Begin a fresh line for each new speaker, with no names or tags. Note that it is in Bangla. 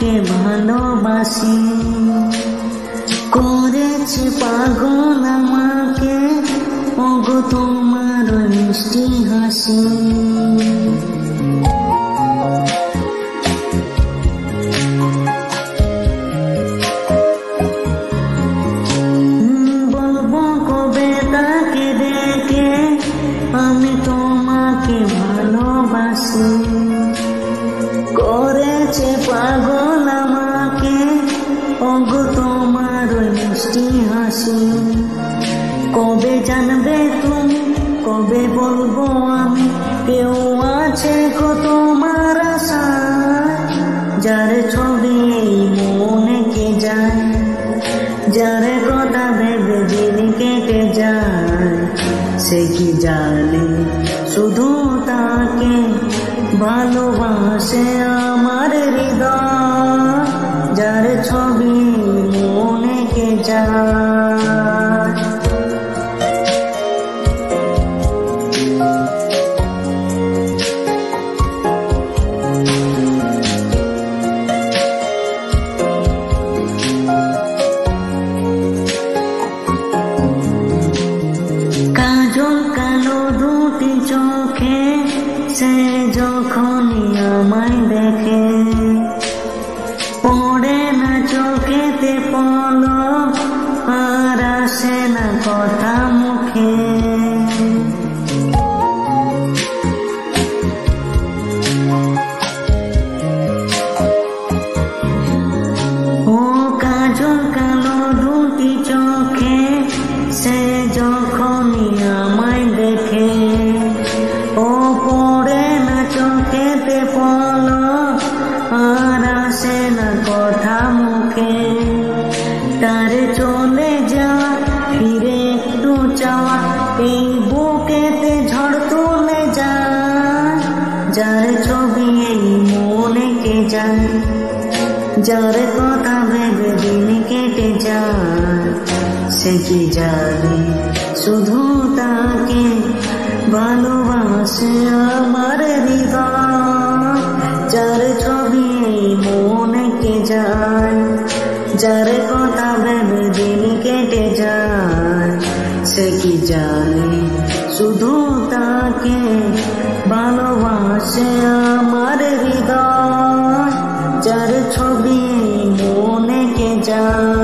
তোমাকে ভালোবাসি, করেছে পাগল আমাকে ওগো তোমার মিষ্টি হাসি। বলবো কবে তাকে দেখে আমি তোমাকে ভালোবাসি, করেছে পাগল আমাকে ওগো তোমার মিষ্টি হাসি। কবে জানবে তুমি, কবে বলবো আমি, কেউ আছে গো তোমার আশায়, যার ছবি মনে কে যায়, যার কথা ভেবে দিন কেটে যায়। সে কি জানে শুধু তাকে ভালোবাসে আমার হৃদয়, যার ছবি মনে কে যায়। কাজল কালো দুটি চোখে সে যখনই আমায় দেখে, পড়ে না চোখেতে পলক আর আসে না কথা মুখে। ও কাজল কালো দুটি চোখে সে যখনই আমায় দেখে, ও পড়ে না চোখেতে পলক আর আসে না কথা মুখে। তার চলে যাওয়া ফিরে একটু চাওয়া এই বুকেতে ঝড় তুলে যায়, যার ছবি এই মনে কে যায়, যার কথা ভেবে দিন কেটে যায়। সে কি জানে শুধু তাকে ভালোবাসে আমার হৃদয়, যার ছবি মনে কে যায়, যার কথা ভেবে দিন কেটে যায়। সে কি জানে শুধু তাকে ভালোবাসে আমার হৃদয়, যার ছবি মনে কে যায়।